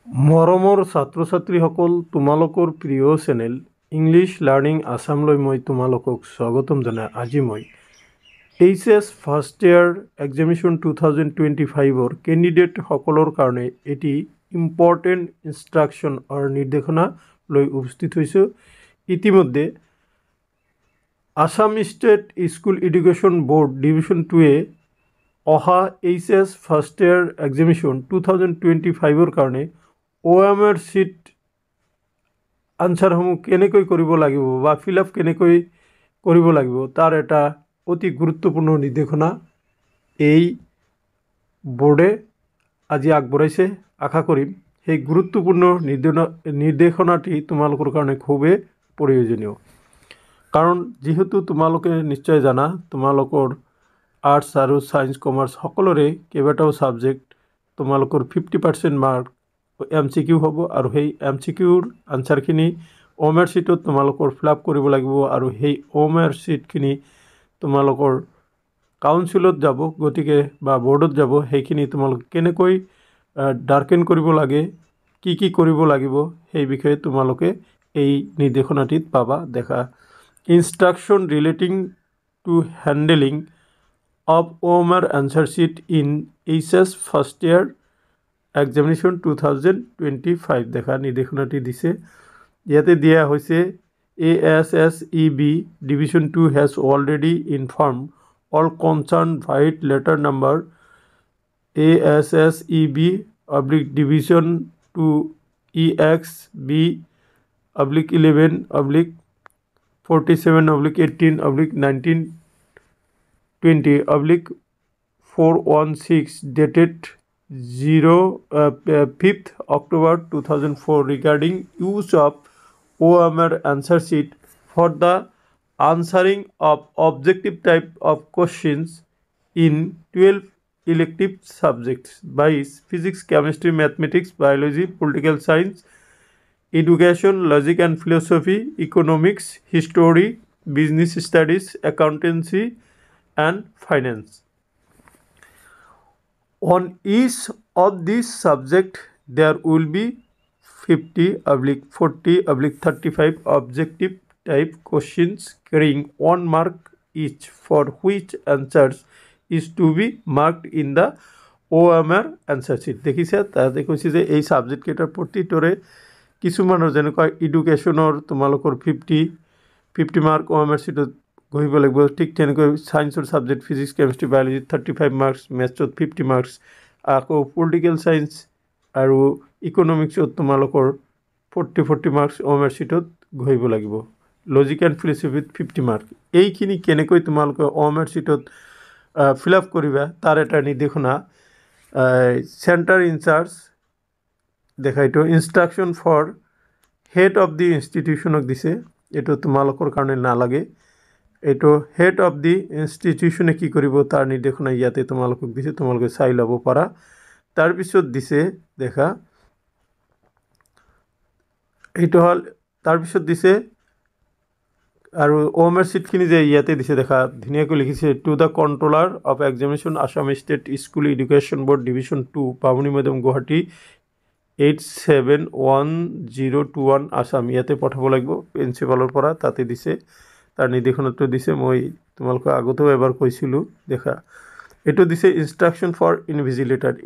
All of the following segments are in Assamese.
মৰমৰ ছাত্ৰ ছাত্ৰীসকল তোমালোকৰ প্ৰিয় চেনেল ইংলিছ লাৰ্ণিং আছামলৈ মই তোমালোকক স্বাগতম জনাই আজি মই এইচএছ ফাৰ্ষ্ট ইয়াৰ এক্সামিনেশ্যন 2025 কেণ্ডিডেটসকলৰ কাৰণে এটি ইম্পৰ্টেণ্ট ইনষ্ট্ৰাকশ্যন আৰু নিৰ্দেশনা লৈ উপস্থিত হৈছোঁ। ইতিমধ্যে Assam state school education board division 2 অহা এইচএছ ফাৰ্ষ্ট ইয়াৰ এক্সামিনেশ্যন 2025 কাৰণে OMR sheet আনসাৰসমূহ কেনেকৈ কৰিব লাগিব বা ফিল আপ কেনেকৈ কৰিব লাগিব তাৰ এটা অতি গুৰুত্বপূৰ্ণ নিৰ্দেশনা এই বোৰ্ডে আজি আগবঢ়াইছে। আশা কৰিম সেই গুৰুত্বপূৰ্ণ নিৰ্দেশনাটি তোমালোকৰ কাৰণে খুবেই প্ৰয়োজনীয়, কাৰণ যেহেতু তোমালোকে নিশ্চয় জানা তোমালোকৰ আৰ্টছ আৰু সায়েন্স কমাৰ্চ সকলোৰে কেইবাটাও সাবজেক্ট তোমালোকৰ 50% মাৰ্ক MCQ হ'ব আৰু সেই MCQৰ আনসাৰখিনি OMR sheetত তোমালোকৰ ফিল আপ কৰিব লাগিব আৰু সেই OMR sheetখিনি তোমালোকৰ কাউন্সিলত যাব, গতিকে বা বোৰ্ডত যাব। সেইখিনি তোমালোক কেনেকৈ ডাৰ্কেন কৰিব লাগে, কি কৰিব লাগিব সেই বিষয়ে তোমালোকে এই নিৰ্দেশনাটিত পাবা। দেখা instruction relating to handling of OMR answer sheet in HS first year examination 2025 দেখা নিৰ্দেশনাটি দিছে। ইয়াতে দিয়া হৈছে ASSEB Division 2 has already informed all concerned via letter number ASSEB/Division 2 EXB/11/18/19/416 dated 5th October 2004 regarding use of OMR answer sheet for the answering of objective type of questions in 12 elective subjects by physics, chemistry, mathematics, biology, political science, education, logic and philosophy, economics, history, business studies, accountancy and finance. On each of these subjects, there will be 50/40/35 objective type questions carrying 1 mark each, for which answers is to be marked in the OMR answer sheet. দেখিছে তাতে কৈছে যে এই সাবজেক্ট কেইটাৰ প্ৰতিটোৰে কিছুমানৰ যেনেকৈ এডুকেশ্যনৰ তোমালোকৰ 50 মাৰ্ক OMR sheetত গহিব লাগিব, ঠিক তেনেকৈ সায়েন্সৰ subject physics, chemistry, biology 35 marks, মেথছত 50 মাৰ্কছ, আকৌ পলিটিকেল সায়েন্স আৰু ইকনমিক্সত তোমালোকৰ 40 মাৰ্কছ OMR sheetত গহিব লাগিব, লজিক এণ্ড ফিলচফিত 50 মাৰ্ক। এইখিনি কেনেকৈ তোমালোকে OMR sheetত ফিল আপ কৰিবা তাৰ এটা নিৰ্দেশনা চেণ্টাৰ ইনচাৰ্জ দেখাইতো instruction for head of the ইনষ্টিটিউশ্যনক দিছে। এইটো তোমালোকৰ কাৰণে নালাগে, এইটো হেড অফ দি ইনষ্টিটিউশ্যনে কি কৰিব তাৰ নিৰ্দেশনা ইয়াতে তোমালোকক দিছে, তোমালোকে চাই ল'ব পাৰা। তাৰপিছত দিছে দেখা এইটো হ'ল তাৰপিছত দিছে আৰু OMR sheetখিনি যে ইয়াতে দিছে দেখা ধুনীয়াকৈ লিখিছে to the controller of examination Assam state school education board division 2 পাবনি মৈদাম গুৱাহাটী 871021 আসাম, ইয়াতে পঠাব লাগিব প্ৰিন্সিপালৰ পৰা। তাতে দিছে তাৰ নিৰ্দেশনাটো দিছে, মই তোমালোকক আগতেও এবাৰ কৈছিলোঁ দেখা। এইটো দিছে ইনষ্ট্ৰাকশ্যন ফৰ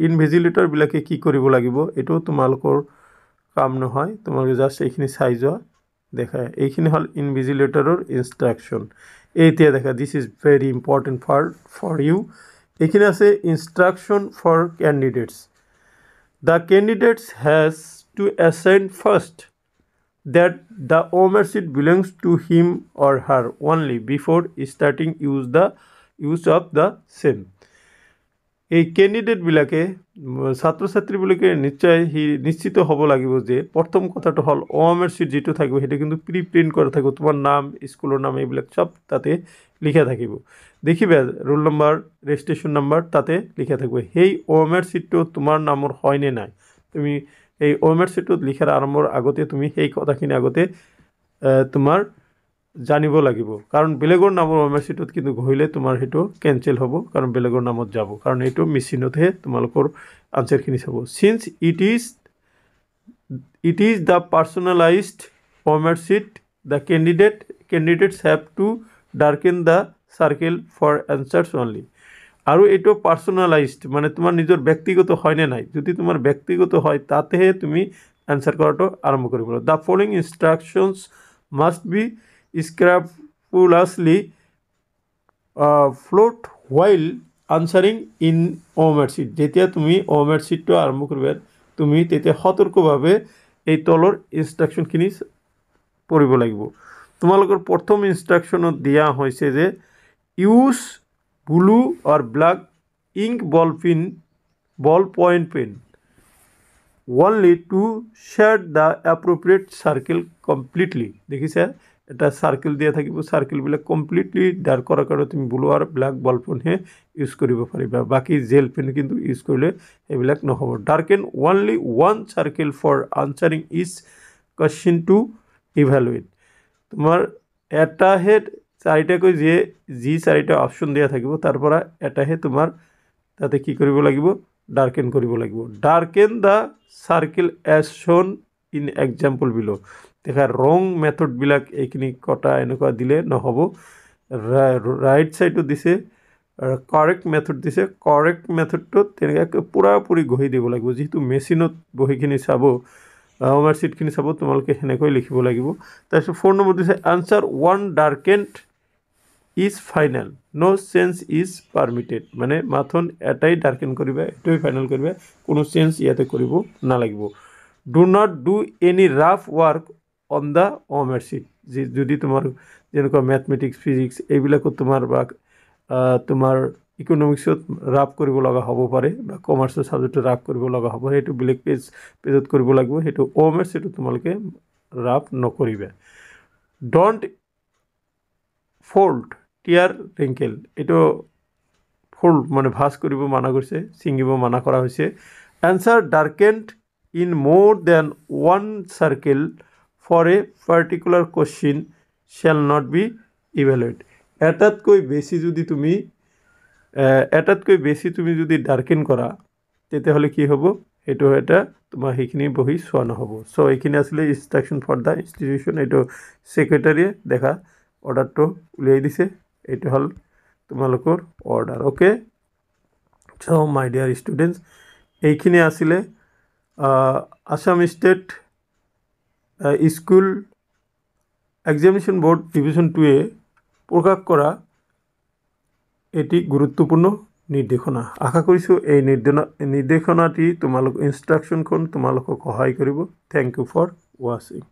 ইনভিজিলেটৰবিলাকে কি কৰিব লাগিব, এইটো তোমালোকৰ কাম নহয়, তোমালোকে জাষ্ট এইখিনি চাই যোৱা দেখা। এইখিনি হ'ল ইনভিজিলেটৰৰ ইনষ্ট্ৰাকশ্যন। এতিয়া দেখা this is very important for you. এইখিনি আছে instruction for candidates. The candidates has to assign first that the OMR sheet belongs to him or her only before starting use of the same. এই কেণ্ডিডেটবিলাকে ছাত্ৰ ছাত্ৰীবিলাকে নিশ্চিত হ'ব লাগিব যে প্ৰথম কথাটো হ'ল OMR sheet যিটো থাকিব সেইটো কিন্তু প্ৰিণ্ট কৰা থাকিব, তোমাৰ নাম, স্কুলৰ নাম এইবিলাক চব তাতে লিখা থাকিব। দেখিবা ৰোল নম্বৰ, ৰেজিষ্ট্ৰেশ্যন নম্বৰ তাতে লিখা থাকিব। সেই OMR sheetটো তোমাৰ নামৰ হয়নে নাই, তুমি এই OMR sheetত লিখাৰ আৰম্ভৰ আগতে তুমি সেই কথাখিনি আগতে তোমাৰ জানিব লাগিব, কাৰণ বেলেগৰ নামৰ OMR sheetত কিন্তু গহিলে তোমাৰ সেইটো কেঞ্চেল হ'ব, কাৰণ বেলেগৰ নামত যাব, কাৰণ এইটো মেচিনতহে তোমালোকৰ আনসাৰখিনি চাব। Since it is It is the personalized OMR sheet. The candidates have to darken the circle for answers only. আৰু এইটো পাৰ্চনেলাইজড মানে তোমাৰ নিজৰ ব্যক্তিগত হয়নে নাই, যদি তোমাৰ ব্যক্তিগত হয় তাতেহে তুমি এনসাৰ কৰাটো আৰম্ভ কৰিব লাগিব। The following instructions must be scrupulously followed while answering in OMR sheet। যেতিয়া তুমি OMR sheetটো আৰম্ভ কৰিবা তুমি তেতিয়া সতৰ্কভাৱে এই তলৰ ইনষ্ট্ৰাকশ্যনখিনি পঢ়িব লাগিব। তোমালোকৰ প্ৰথম ইনষ্ট্ৰাকশ্যনত দিয়া হৈছে যে use blue or black ink ball point pen only to shade the appropriate circle completely। দেখিছা এটা সার্কেল দিয়া থাকিব, সার্কেলবিলাক কমপ্লিটলি ডার্ক কৰাৰ কাৰণে তুমি ব্লু আৰু ব্ল্যাক বল পেনহে ইউজ কৰিব পাৰিবা, বাকি জেল পেন কিন্তু ইউজ কৰিলে এইবিলাক নহ'ব। Darken only one circle for answering each question to evaluate. তোমাৰ এটাহে চাৰিটাকৈ যি চাৰিটা অপশ্যন দিয়া থাকিব তাৰ পৰা এটাহে তোমাৰ তাতে কি কৰিব লাগিব, ডাৰ্কেন কৰিব লাগিব। Darken the circle as shown in example below. দেখা ৰং মেথডবিলাক এইখিনি কটা এনেকুৱা দিলে নহ'ব। ৰাইট ছাইডত দিছে কাৰেক্ট মেথড দিছে, কাৰেক্ট মেথডটোত তেনেকৈ পূৰাপূৰি গঢ়ি দিব লাগিব। যিহেতু মেচিনত বহিখিনি চাব OMR sheetখিনি চাব তোমালোকে সেনেকৈ লিখিব লাগিব। তাৰপিছত 4 নম্বৰ দিছে আনসাৰ ওৱান darkened is final no change is permitted. মানে মাথোন এটাই ডাৰ্কেন কৰিবা, এইটোৱে ফাইনেল কৰিবা, কোনো চেঞ্জ ইয়াতে কৰিব নালাগিব। Do not do any rough work on the OMR sheet। যদি তোমাৰ যেনেকুৱা মেথমেটিক্স ফিজিক্স এইবিলাকত তোমাৰ বা তোমাৰ ইকনমিক্সত ৰাফ কৰিব লগা হ'ব পাৰে বা কমাৰ্চৰ ছাবজেক্টত ৰাফ কৰিব লগা হ'ব, সেইটো বেলেগ পেজত কৰিব লাগিব, সেইটো OMR sheetত তোমালোকে ৰাফ নকৰিবা। ডণ্ট ফল্ড টিয়াৰ ৰিংকেল, এইটো ফল্ড মানে ভাঁজ কৰিব মানা কৰিছে, ছিঙিব মানা কৰা হৈছে। Answer darkened in more than one circle for a particular question shall not be evaluated. এটাতকৈ বেছি তুমি যদি ডাৰ্কেন কৰা তেতিয়াহ'লে কি হ'ব, সেইটো এটা তোমাৰ সেইখিনি বহি চোৱা নহ'ব। চ' এইখিনি আছিলে ইনষ্ট্ৰাকশ্যন ফৰ দ্য ইনষ্টিটিউশ্যন। এইটো ছেক্ৰেটাৰীয়ে দেখা অৰ্ডাৰটো উলিয়াই দিছে, এইটো হ'ল তোমালোকৰ order. Okay, so' my dear students, এইখিনি আছিলে Assam state school examination board division 2-এ প্ৰকাশ কৰা এটি গুৰুত্বপূৰ্ণ নিৰ্দেশনা। আশা কৰিছোঁ এই নিৰ্দেশনাটি তোমালোক ইনষ্ট্ৰাকশ্যনখন তোমালোকক সহায় কৰিব। থেংক ইউ ফৰ ৱাচিং।